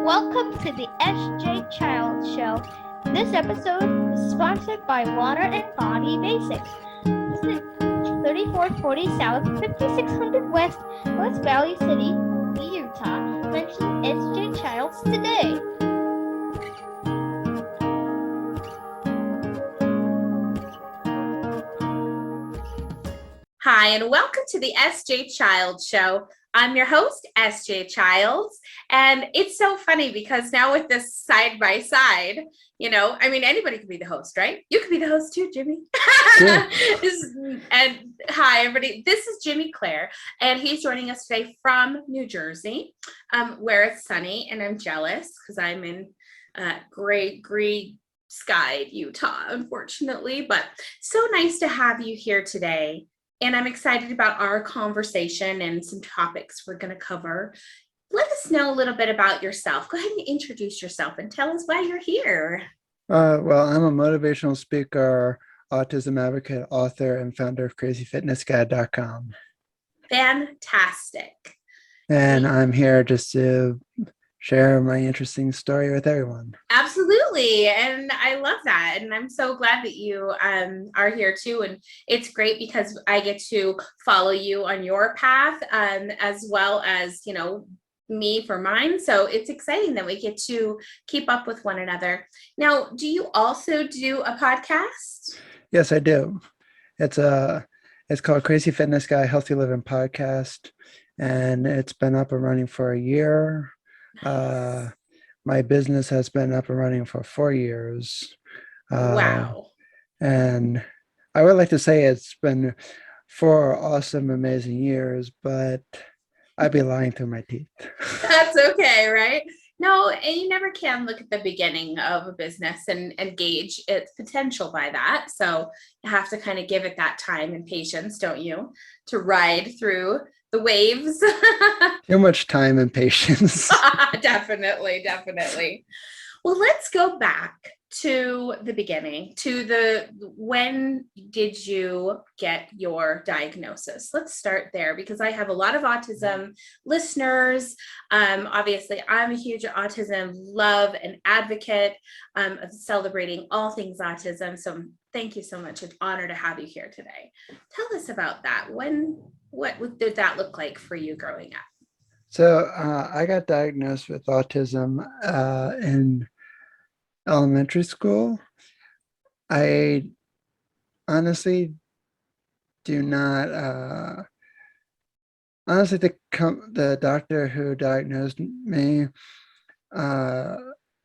Welcome to the SJ Child Show. This episode is sponsored by Water and Body Basics. Visit 3440 South, 5600 West, West Valley City, Utah. Mention SJ Childs today. Hi, and welcome to the SJ Childs Show. I'm your host, SJ Childs, and it's so funny because now with this side by side, anybody can be the host, right? You can be the host too, Jimmy. Sure. And hi, everybody. This is Jimmy Clare, and he's joining us today from New Jersey, where it's sunny, and I'm jealous because I'm in gray skied Utah, unfortunately, but so nice to have you here today. And I'm excited about our conversation and some topics we're going to cover. Let us know a little bit about yourself. Go ahead and introduce yourself and tell us why you're here. Well, I'm a motivational speaker, autism advocate, author, and founder of crazyfitnessguy.com. Fantastic. And I'm here just to share my interesting story with everyone. Absolutely. And I love that. And I'm so glad that you are here too. And it's great because I get to follow you on your path as well as, me for mine. So it's exciting that we get to keep up with one another. Now, do you also do a podcast? Yes, I do. It's called Crazy Fitness Guy Healthy Living Podcast. And it's been up and running for a year. My business has been up and running for 4 years. Wow. And I would like to say it's been 4 awesome, amazing years, but I'd be lying through my teeth. That's okay, right? No, and you never can look at the beginning of a business and gauge its potential by that. So you have to kind of give it that time and patience, don't you, to ride through the waves. Too much time and patience. Definitely. Well, let's go back to the beginning, when did you get your diagnosis? Let's start there because I have a lot of autism listeners. Obviously, I'm a huge autism love and advocate of celebrating all things autism. So thank you so much. It's an honor to have you here today. Tell us about that. What did that look like for you growing up? So I got diagnosed with autism in elementary school. I honestly do not. Honestly, the doctor who diagnosed me,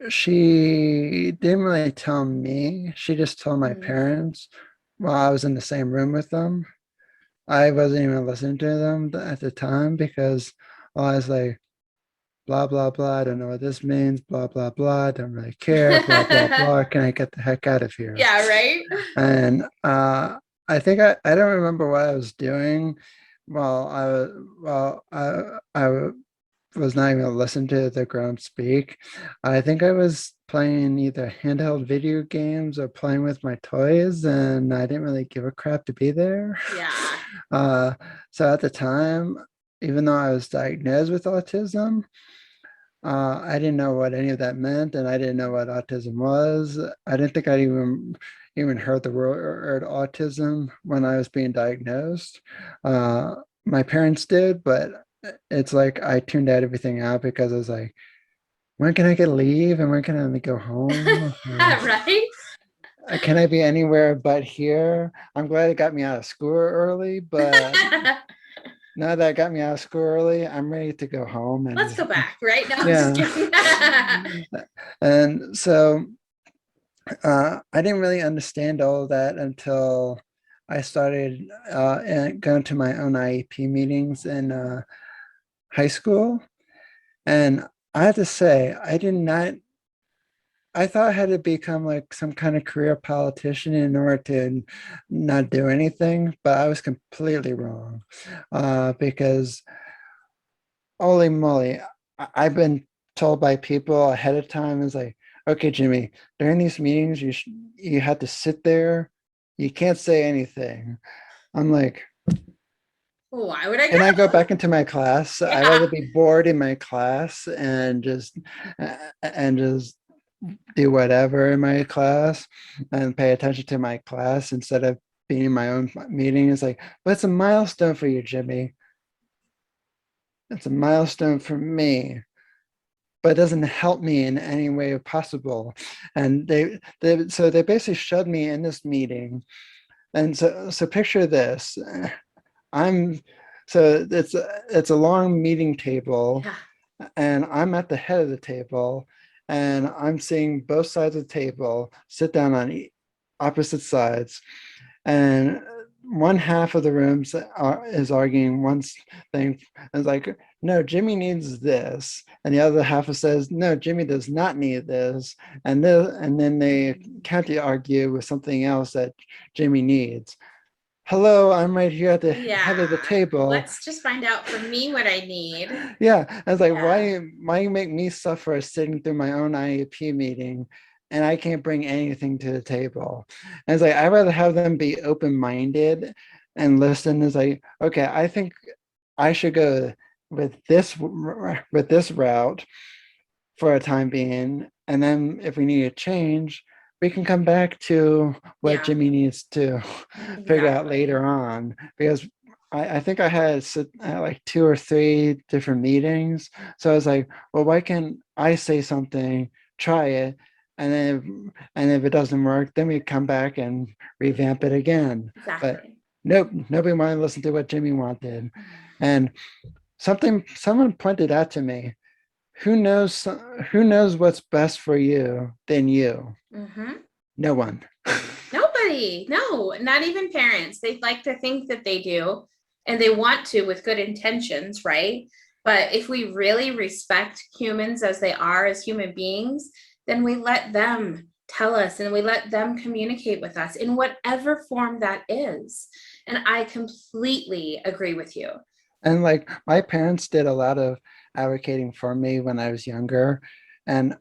she didn't really tell me. She just told my parents while I was in the same room with them. I wasn't even listening to them at the time because I was like, blah, blah, blah. I don't know what this means. Blah, blah, blah. I don't really care. Blah, blah, blah. Can I get the heck out of here? Yeah, right. And I think I don't remember what I was doing while I was not even listening to the grown speak. I think I was playing either handheld video games or playing with my toys, and I didn't really give a crap to be there. Yeah. So at the time, even though I was diagnosed with autism, I didn't know what any of that meant, and I didn't know what autism was. I didn't think I'd even heard the word autism when I was being diagnosed. My parents did, but it's like I tuned everything out because I was like, when can I get leave and when can I go home? Right. Can I be anywhere but here? I'm glad it got me out of school early, but now that it got me out of school early, I'm ready to go home. And let's go back, right? No, I'm yeah. just kidding. And so I didn't really understand all of that until I started going to my own IEP meetings in high school. And I have to say, I thought I had to become like some kind of career politician in order to not do anything, but I was completely wrong because holy moly, I've been told by people ahead of time is like, okay, Jimmy, during these meetings, you have to sit there. You can't say anything. I'm like, Why would I And I go go? back into my class. I'd Yeah. rather be bored in my class and just do whatever in my class and pay attention to my class instead of being in my own meeting. It's like, but it's a milestone for you, Jimmy. It's a milestone for me, but it doesn't help me in any way possible. And they basically shoved me in this meeting. And so picture this. I'm so it's a long meeting table, Yeah. and I'm at the head of the table, and I'm seeing both sides of the table sit down on opposite sides, and one half of the rooms is arguing one thing. And it's like, no, Jimmy needs this, and the other half says, no, Jimmy does not need this, and then they counter argue with something else that Jimmy needs. Hello, I'm right here at the head of the Yeah. table. Let's just find out from me what I need. Yeah, I was like, Yeah. why make me suffer sitting through my own IEP meeting and I can't bring anything to the table? And it's like, I'd rather have them be open-minded and listen. It's like, okay, I think I should go with this route for a time being. And then if we need a change, we can come back to what Yeah. Jimmy needs to figure out Exactly. later on. Because I think I had like 2 or 3 different meetings. So I was like, well, why can't I say something, try it, and if it doesn't work, then we come back and revamp it again. But Exactly. nope, nobody wanted to listen to what Jimmy wanted. And someone pointed out to me, who knows who knows what's best for you than you? Mm-hmm. No one. Nobody, no, not even parents. They like to think that they do, and they want to with good intentions, right? But if we really respect humans as they are, as human beings, then we let them tell us and we let them communicate with us in whatever form that is. And I completely agree with you. And like my parents did a lot of advocating for me when I was younger. And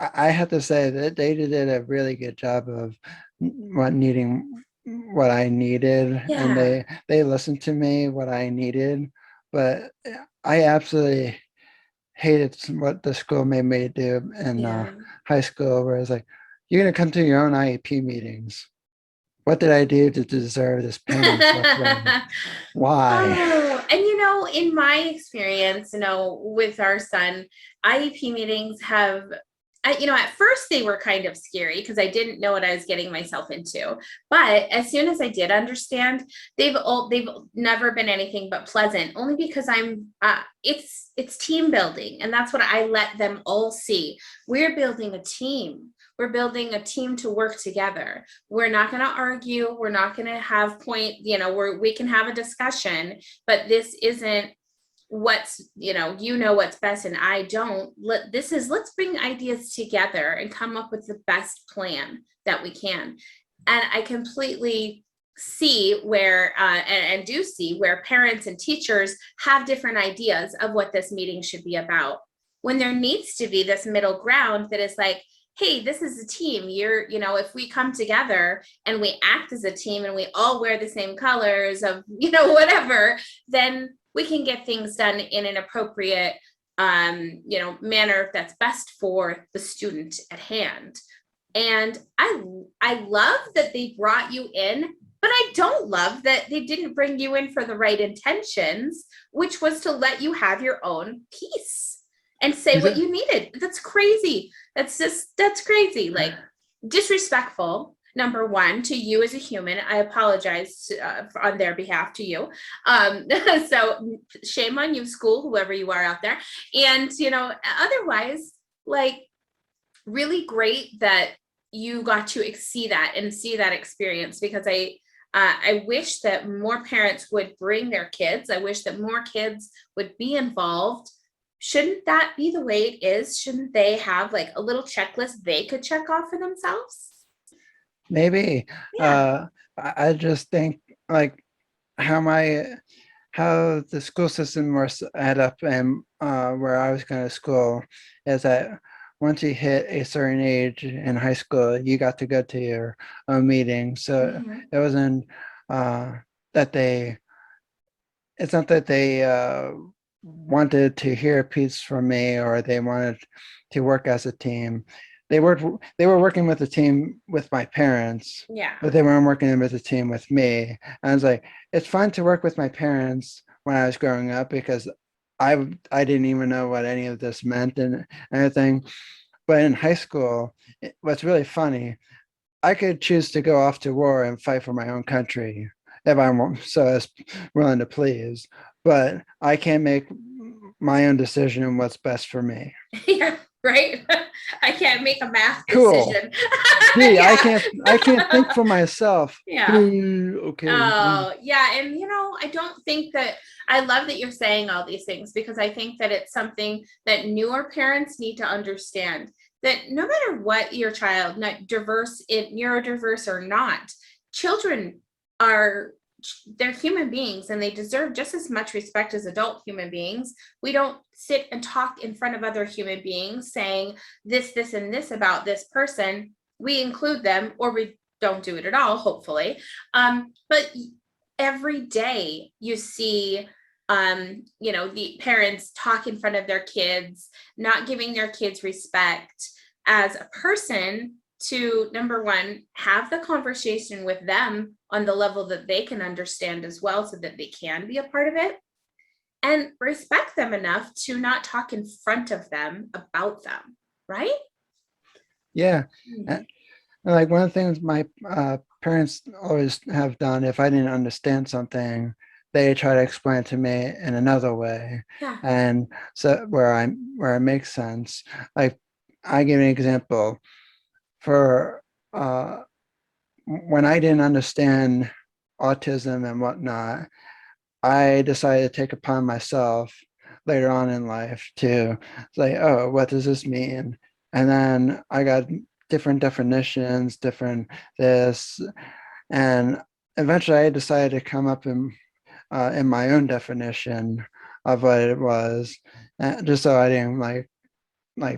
I have to say that they did a really good job of what I needed, and Yeah. they listened to me what I needed. But I absolutely hated what the school made me do in Yeah. high school, where it's like, you're gonna come to your own IEP meetings. What did I do to deserve this pain and suffering? Why? Oh, and in my experience, with our son, IEP meetings have, at first they were kind of scary because I didn't know what I was getting myself into. But as soon as I did understand, they've never been anything but pleasant. Only because it's team building, and that's what I let them all see. We're building a team. We're building a team to work together. We're not going to argue. We're not going to have we can have a discussion, but this isn't what's, what's best and I don't. Let's bring ideas together and come up with the best plan that we can. And I completely see where and do see where parents and teachers have different ideas of what this meeting should be about, when there needs to be this middle ground that is like, hey, this is a team. If we come together and we act as a team and we all wear the same colors of, whatever, then we can get things done in an appropriate, manner that's best for the student at hand. And I love that they brought you in, but I don't love that they didn't bring you in for the right intentions, which was to let you have your own piece and say what you needed. That's crazy. That's crazy. Like, disrespectful, number one, to you as a human. I apologize on their behalf to you. So shame on you, school, whoever you are out there. And, otherwise, like, really great that you got to see that and see that experience, because I wish that more parents would bring their kids. I wish that more kids would be involved. Shouldn't that be the way it is? Shouldn't they have like a little checklist they could check off for themselves? Maybe. Yeah. I just think like how the school system was set up and where I was going to school is that once you hit a certain age in high school, you got to go to your own meeting. So Mm-hmm. it wasn't uh, that they it's not that they wanted to hear a piece from me or they wanted to work as a team. They worked. They were working with a team with my parents, Yeah. but they weren't working with a team with me. And I was like, it's fun to work with my parents when I was growing up because I didn't even know what any of this meant and everything. But in high school, what's really funny, I could choose to go off to war and fight for my own country if I'm so as willing to please, but I can't make my own decision on what's best for me. Yeah, right. I can't make a math Cool. decision. Gee, I Yeah. can't think for myself. Yeah. Okay. Oh, yeah. And, I don't think that I love that you're saying all these things because I think that it's something that newer parents need to understand that no matter what your child, not diverse, neurodiverse or not, children are they're human beings and they deserve just as much respect as adult human beings. We don't sit and talk in front of other human beings saying this, and this about this person. We include them or we don't do it at all, hopefully. But every day you see the parents talk in front of their kids, not giving their kids respect as a person to, number one, have the conversation with them on the level that they can understand as well so that they can be a part of it, and respect them enough to not talk in front of them about them, right? Yeah. Like one of the things my parents always have done, if I didn't understand something, they try to explain it to me in another way. Yeah. And so where it makes sense. Like I give an example for when I didn't understand autism and whatnot, I decided to take upon myself later on in life to say, oh, what does this mean? And then I got different definitions, different this, and eventually I decided to come up in my own definition of what it was, just so I didn't like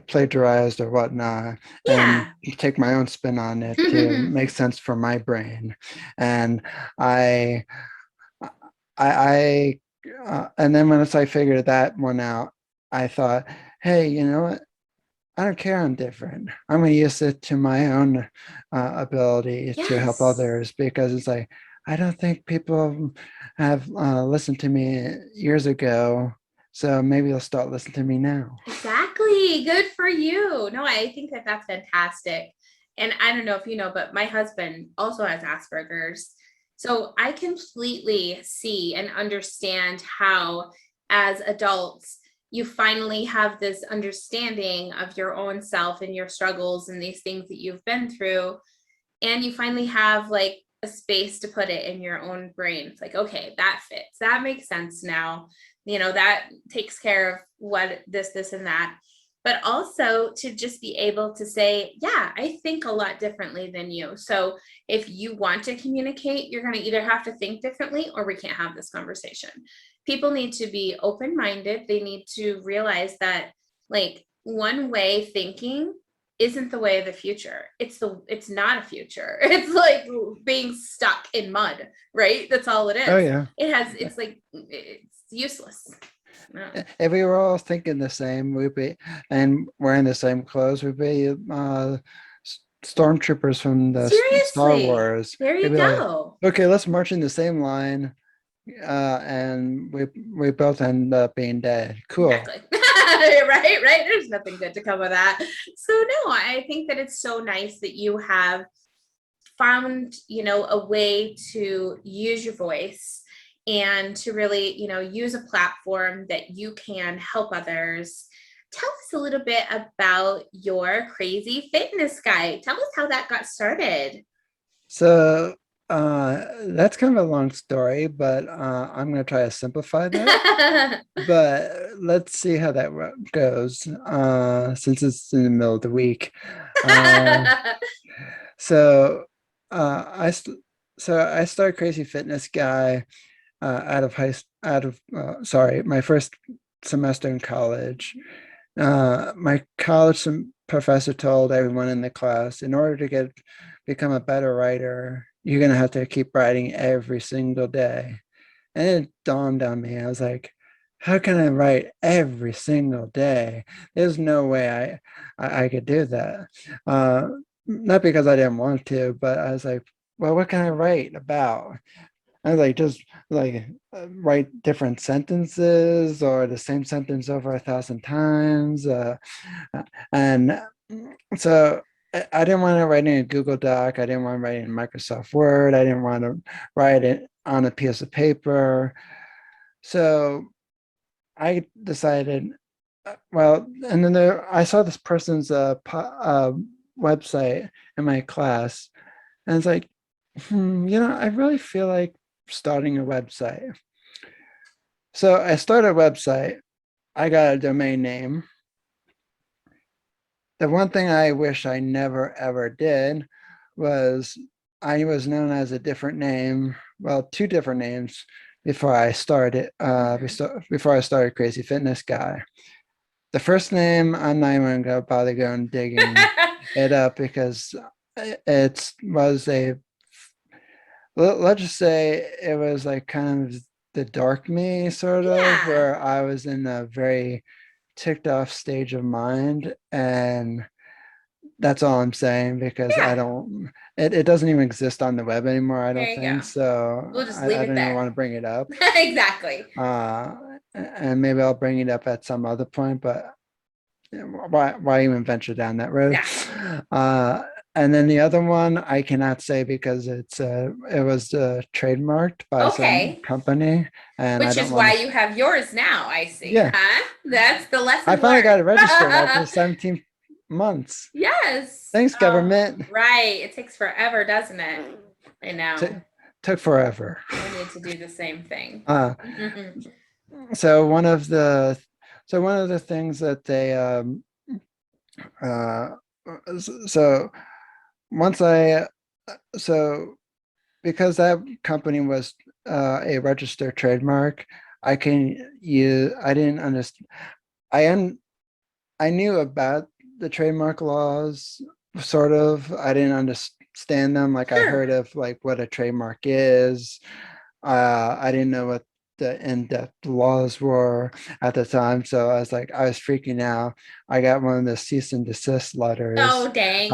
plagiarized or whatnot, and Yeah. take my own spin on it to make sense for my brain. And I and then once I figured that one out, I thought, hey, you know what? I don't care. I'm different. I'm going to use it to my own ability to help Yes. others because it's like, I don't think people have listened to me years ago. So maybe they'll start listening to me now. Exactly. Good for you. No, I think that that's fantastic. And I don't know if you know, but my husband also has Asperger's. So I completely see and understand how, as adults, you finally have this understanding of your own self and your struggles and these things that you've been through. And you finally have like a space to put it in your own brain. It's like, okay, that fits. That makes sense now. That takes care of what this, and that. But also to just be able to say, yeah, I think a lot differently than you. So if you want to communicate, you're going to either have to think differently or we can't have this conversation. People need to be open minded. They need to realize that, like, one way thinking isn't the way of the future. It's not a future. It's like being stuck in mud, right? That's all it is. Oh, yeah. It's useless. No. If we were all thinking the same, we'd be, and wearing the same clothes, we'd be stormtroopers from the Star Seriously, Wars. there We'd you be like, go. okay, let's march in the same line, and we both end up being dead. Cool. Exactly. Right. There's nothing good to come of that. So no, I think that it's so nice that you have found, a way to use your voice and to really, use a platform that you can help others. Tell us a little bit about your crazy fitness guide. Tell us how that got started. So that's kind of a long story, but I'm going to try to simplify that. But let's see how that goes since it's in the middle of the week. So I so I started Crazy Fitness Guy sorry, my first semester in college. My college professor told everyone in the class, in order to become a better writer, you're gonna have to keep writing every single day. And it dawned on me. I was like, how can I write every single day? There's no way I could do that. Not because I didn't want to, but I was like, well, what can I write about? I was like, just like write different sentences or the same sentence over 1,000 times. And so I didn't want to write in a Google Doc. I didn't want to write in Microsoft Word. I didn't want to write it on a piece of paper. So I decided, well, and then I saw this person's website in my class, and it's like, I really feel like starting a website. So I started a website. I got a domain name. The one thing I wish I never ever did was I was known as a different name, well, two different names before I started before I started Crazy Fitness Guy. The first name I'm not even gonna bother going digging it up because it was let's just say it was like kind of the dark me sort of, Yeah. where I was in a very ticked off stage of mind, and that's all I'm saying because I Yeah. don't it doesn't even exist on the web anymore, I There don't you go. think so. We'll just leave I it don't even there. want to bring it up. Exactly. And maybe I'll bring it up at some other point, but why even venture down that road? Yeah. Uh, and then the other one I cannot say because it was trademarked by some Okay. company, and I Which is don't want why to. you have yours now, I see. Yeah, Huh? That's the I lesson finally got learned. it registered after 17 months. Yes. Thanks, Oh, government. right. It takes forever, doesn't it? I know. Took forever. I need to do the same thing. Uh, so one of the things that they uh, so once I so because that company was a registered trademark, I can use. I didn't understand. I knew about the trademark laws, sort of. I didn't understand them. Like I Sure. heard of like what a trademark is. I didn't know what the in-depth laws were at the time, so I was freaking out. I got one of the cease and desist Oh, letters dang.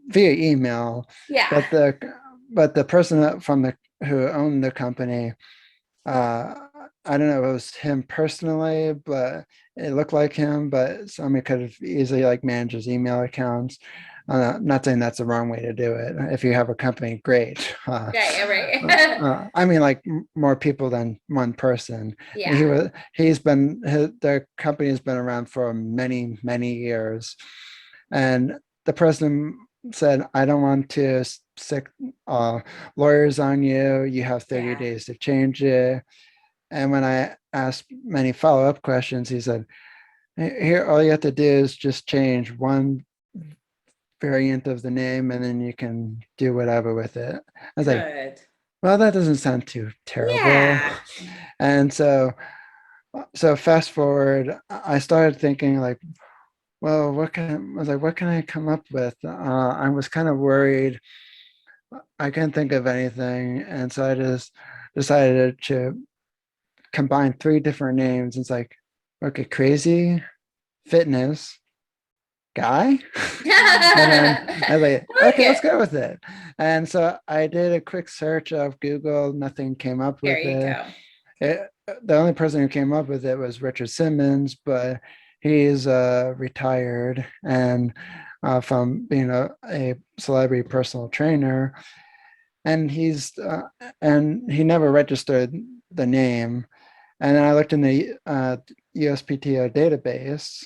via email, Yeah. but the person from the who owned the company, uh, I don't know if it was him personally, but it looked like him. But somebody could have easily like managed his email accounts. Not saying that's the wrong way to do it. If you have a company, great. Yeah, right. I mean, like more people than one person. Yeah. The company has been around for many, many years. And the person said, I don't want to sick lawyers on you. You have 30 Yeah. days to change it. And when I asked many follow-up questions, he said, here, all you have to do is just change one variant of the name and then you can do whatever with it. I was like, Good. well, that doesn't sound too terrible. Yeah. And so fast forward, I started thinking like, well, what can I come up with? I was kind of worried. I couldn't think of anything. And so I just decided to combine three different names. It's like, okay, crazy fitness guy. And then I was like, I like okay, let's it. go with it. And so I did a quick search of Google, nothing came up There with you it. go. The only person who came up with it was Richard Simmons, but he's retired and from being a celebrity personal trainer, and he never registered the name. And then I looked in the USPTO database,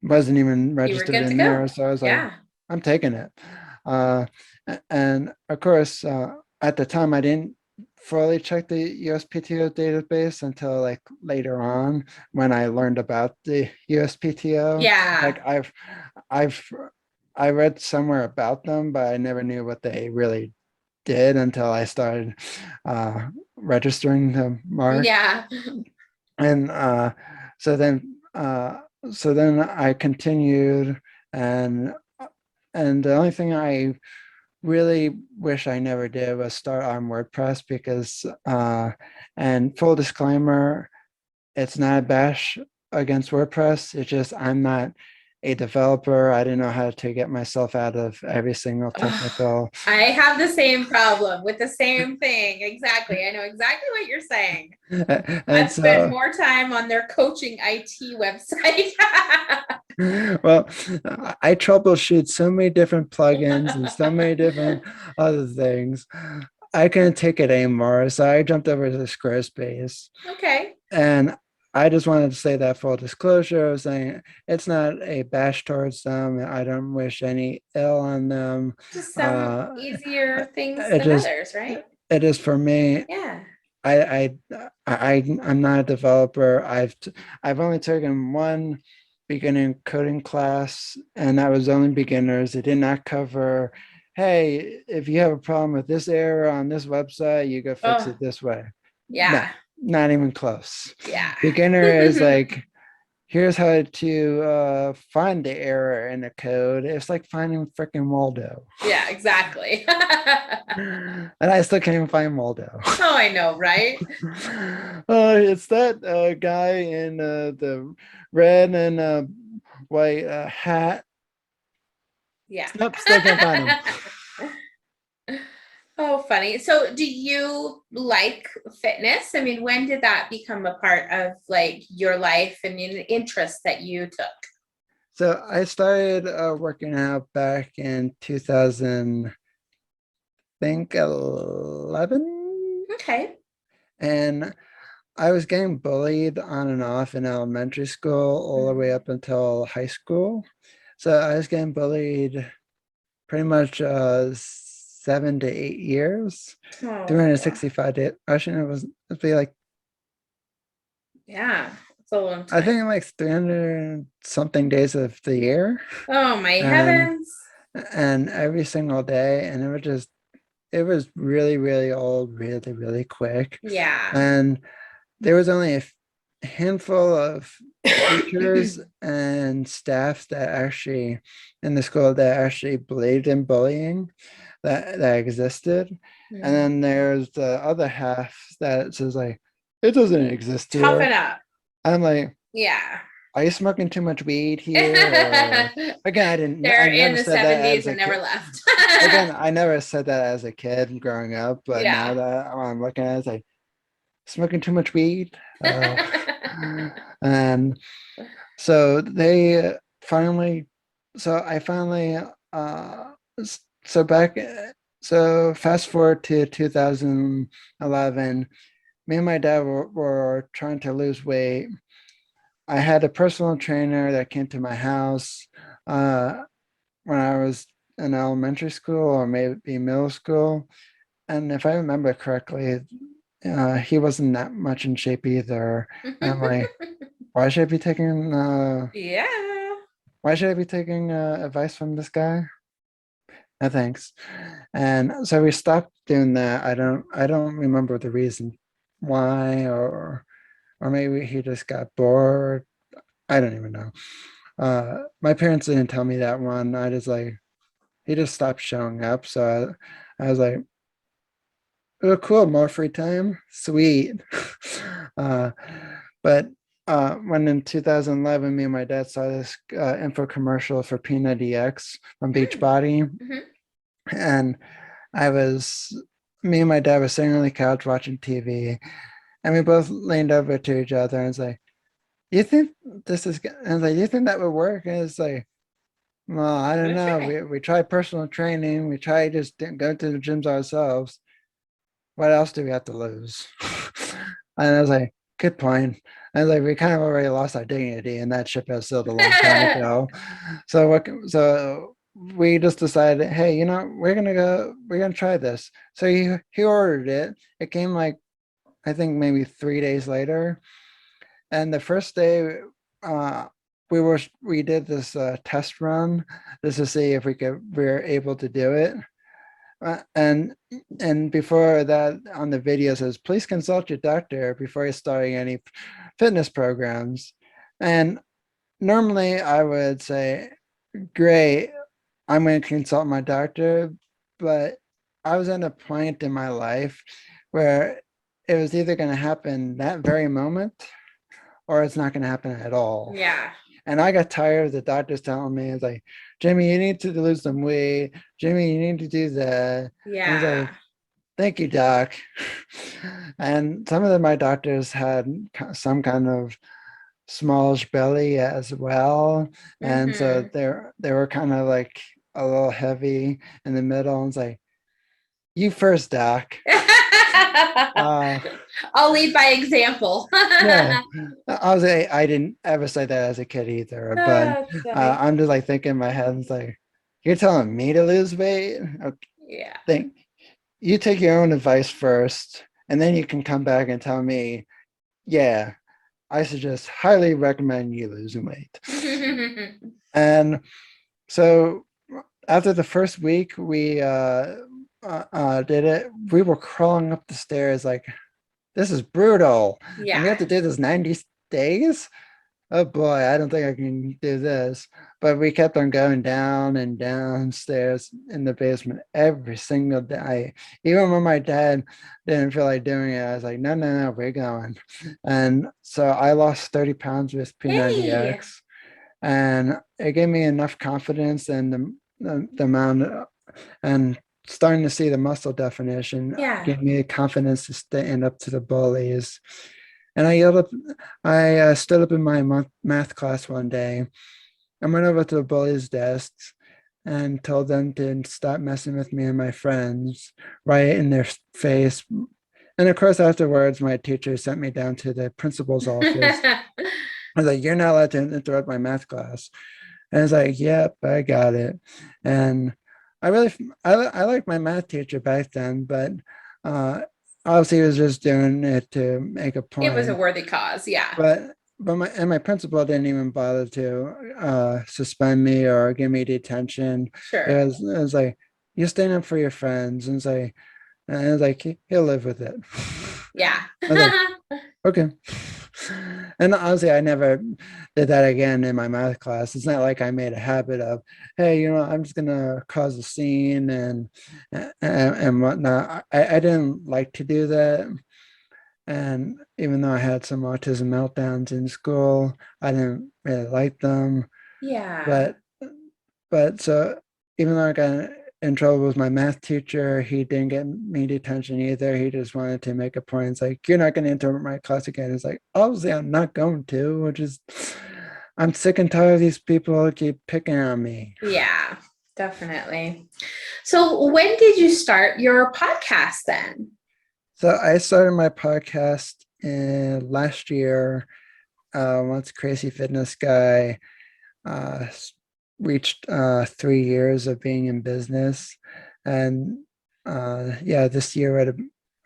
wasn't even You were registered good to in go. there. So I was like, Yeah. I'm taking it. Uh, and of course, at the time, I didn't fully check the USPTO database until like later on when I learned about the USPTO. Yeah. Like I've, I read somewhere about them, but I never knew what they really did until I started registering the mark. Yeah. And so then so then I continued, and the only thing I really wish I never did was start on WordPress because, and full disclaimer, it's not a bash against WordPress. It's just I'm not a developer. I didn't know how to get myself out of every single technical. I have the same problem with the same thing. Exactly. I know exactly what you're saying. And I've spent so, more time on their coaching IT website. well, I troubleshoot so many different plugins and so many different other things. I couldn't take it anymore. So I jumped over to Squarespace. Okay. And I just wanted to say that full disclosure of saying it's not a bash towards them. I don't wish any ill on them. Just some easier things It than just others, right? it is for me. Yeah. I'm not a developer. I've only taken one beginning coding class, and that was only beginners. It did not cover, hey, if you have a problem with this error on this website, you go fix Oh, it this way. No, yeah. not even close. Yeah. Beginner is like, here's how to find the error in the code. It's like finding freaking Waldo. Yeah, exactly. And I still can't even find Waldo. Oh, I know, right? It's that guy in the red and white hat. Yeah. Nope, still can't find him. Oh, funny. So, do you like fitness? I mean, when did that become a part of like your life and an interest that you took? So I started working out back in 2000, think 11, Okay. and I was getting bullied on and off in elementary school all the way up until high school. So I was getting bullied pretty much 7 to 8 years, Oh, wow. 365 days. Actually, it'd be like, Yeah. It's a long I time. think like 300 something days of the year. Oh, my And heavens. and every single day. And it was really, really old, really, really quick. Yeah. And there was only a handful of teachers and staff that actually in the school that actually believed in bullying that existed. And then there's the other half that says like, it doesn't exist Tough it here. up. I'm like, Yeah. are you smoking too much weed here? Or again, I They're in never the said that 70s as a and never kid. left. Again, I never said that as a kid growing up, but now Yeah. that I'm looking at it, it's like smoking too much weed. And so they finally, so I finally, so back, so fast forward to 2011, me and my dad were trying to lose weight. I had a personal trainer that came to my house when I was in elementary school or maybe middle school. And if I remember correctly, he wasn't that much in shape either. And I'm like, why should I be taking Yeah. why should I be taking advice from this guy? No thanks. And so we stopped doing that. I don't remember the reason why, or maybe he just got bored. I don't even know. My parents didn't tell me that one. I just like he just stopped showing up. So I was like, oh, cool, more free time, sweet. uh, but when in 2011, me and my dad saw this info commercial for Peanut EX from Beachbody, and I was, me and my dad were sitting on the couch watching TV, and we both leaned over to each other and was like, "You think this is?" And I was like, "You think that would work?" And it's like, well, I don't That's know. right. We tried personal training. We tried just go to the gyms ourselves. What else do we have to lose? And I was like, good point. I was like, we kind of already lost our dignity, and that ship has sailed a long time ago. So so we just decided, hey, we're gonna try this. So he ordered it. It came like I think maybe 3 days later. And the first day, uh, we did this test run just to see if we were able to do it. Uh, and and before that, on the video says, please consult your doctor before you're starting any fitness programs. And normally I would say, great, I'm going to consult my doctor. but I was at a point in my life where it was either going to happen that very moment or it's not going to happen at all. Yeah. And I got tired of the doctors telling me, it's like, Jimmy, you need to lose some weight. Jimmy, you need to do that. And it's Yeah. like, thank you, doc. And some of my doctors had some kind of smallish belly as well. And so they were kind of like a little heavy in the middle. And it's like, you first, doc. I'll lead by example. Yeah, I didn't ever say that as a kid either, but I'm just like thinking in my head, it's like, you're telling me to lose weight? Okay, Yeah. think you take your own advice first, and then you can come back and tell me, yeah, I suggest highly recommend you losing weight. And so after the first week we did it, we were crawling up the stairs like, this is brutal. Yeah. And we have to do this 90 days. Oh boy, I don't think I can do this. But we kept on going down and downstairs in the basement every single day. Even when my dad didn't feel like doing it, I was like, no, no, no, we're going. And so I lost 30 pounds with P90X. And it gave me enough confidence and the amount and starting to see the muscle definition gave me the confidence to stand up to the bullies. And I stood up in my math class one day and went over to the bullies' desks and told them to stop messing with me and my friends right in their face. And of course, afterwards, my teacher sent me down to the principal's office. I was like, you're not allowed to interrupt my math class. And it's like, yep, I got it. And I liked my math teacher back then, but obviously he was just doing it to make a point. It was a worthy cause, yeah. But my principal didn't even bother to suspend me or give me detention. Sure. It was like, you stand up for your friends, and it's like he'll live with it. Yeah. Like, okay. And honestly, I never did that again in my math class. It's not like I made a habit of, hey, I'm just gonna cause a scene and whatnot. I didn't like to do that. And even though I had some autism meltdowns in school, I didn't really like them. Yeah. But so even though I got in trouble with my math teacher, he didn't get me detention either. He just wanted to make a point. It's like, you're not going to interrupt my class again. It's like, obviously I'm not going to, I'm sick and tired of these people who keep picking on me. Yeah, definitely. So when did you start your podcast then? So I started my podcast last year once Crazy Fitness Guy reached 3 years of being in business. And this year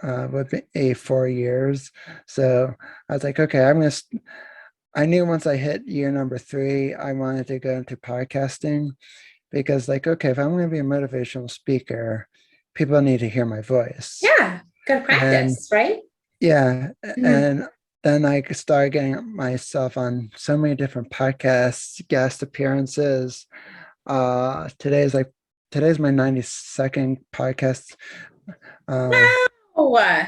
would be 4 years. So I was like, okay, I knew once I hit year number 3, I wanted to go into podcasting because like, okay, if I'm going to be a motivational speaker, people need to hear my voice. Yeah. Good practice, right? Yeah. And then I started getting myself on so many different podcasts, guest appearances. Today's my 92nd podcast. Wow.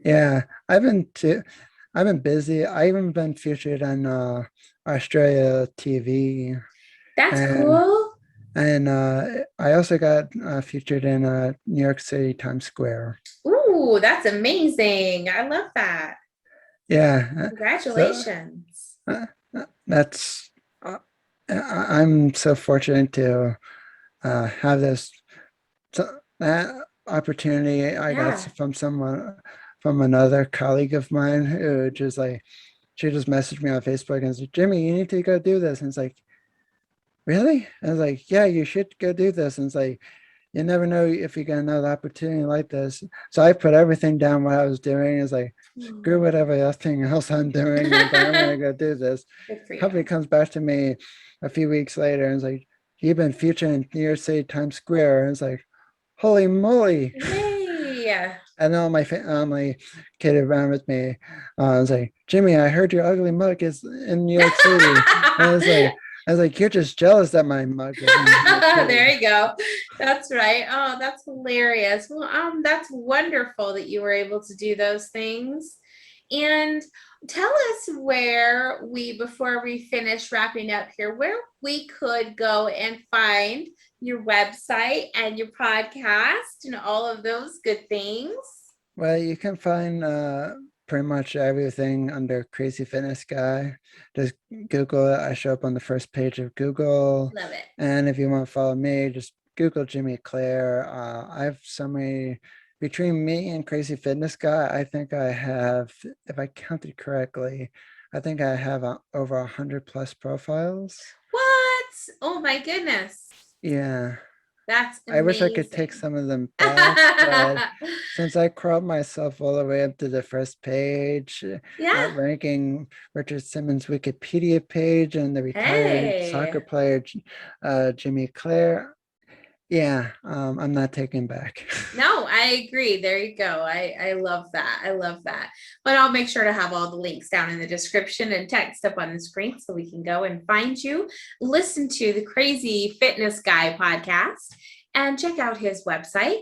Yeah, I've been busy. I even been featured on Australia TV. That's cool. And I also got featured in New York City Times Square. Ooh, that's amazing. I love that. Yeah. Congratulations. I'm so fortunate to have that opportunity. I got from another colleague of mine who just like, she just messaged me on Facebook and said, Jimmy, you need to go do this. And it's like, really? And I was like, yeah, you should go do this. And it's like, you never know if you get another opportunity like this. So I put everything down what I was doing. It's like, screw whatever else I'm doing. I'm gonna go do this. Company comes back to me a few weeks later and it's like, you've been featured in New York City Times Square. And it's like, holy moly. Yay. And all my kid around with me, I was like, Jimmy, I heard your ugly mug is in New York City. And I was like, I was like, you're just jealous that my mug is in here too. There you go. That's right. Oh, that's hilarious. Well, that's wonderful that you were able to do those things. And tell us where before we finish wrapping up here, where we could go and find your website and your podcast and all of those good things. Well, you can find pretty much everything under Crazy Fitness Guy. Just Google it. I show up on the first page of Google. Love it. And if you want to follow me, just Google Jimmy Clare. I have so many, between me and Crazy Fitness Guy, I think I have, if I counted correctly, I think I have over 100 plus profiles. What? Oh my goodness. Yeah. That's amazing. I wish I could take some of them back, but since I crawled myself all the way up to the first page, ranking Richard Simmons' Wikipedia page and the retired soccer player Jimmy Clare, I'm not taking back. No, I agree. There you go. I love that. I love that. But I'll make sure to have all the links down in the description and text up on the screen so we can go and find you, listen to the Crazy Fitness Guy podcast, and check out his website,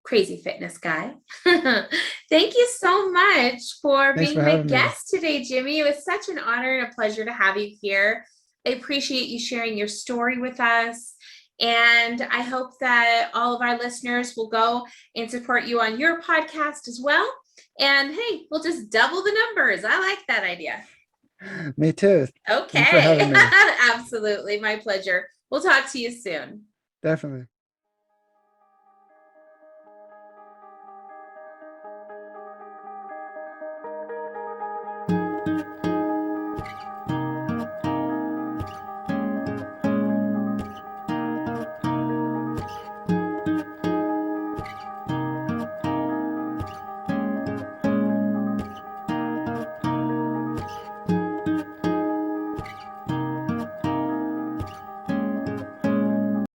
Crazy Fitness Guy. Thank you so much for being my guest today, Jimmy. It was such an honor and a pleasure to have you here. I appreciate you sharing your story with us. And I hope that all of our listeners will go and support you on your podcast as well. And hey, we'll just double the numbers. I like that idea. Me too. Okay. Thanks for having me. Absolutely. My pleasure. We'll talk to you soon. Definitely.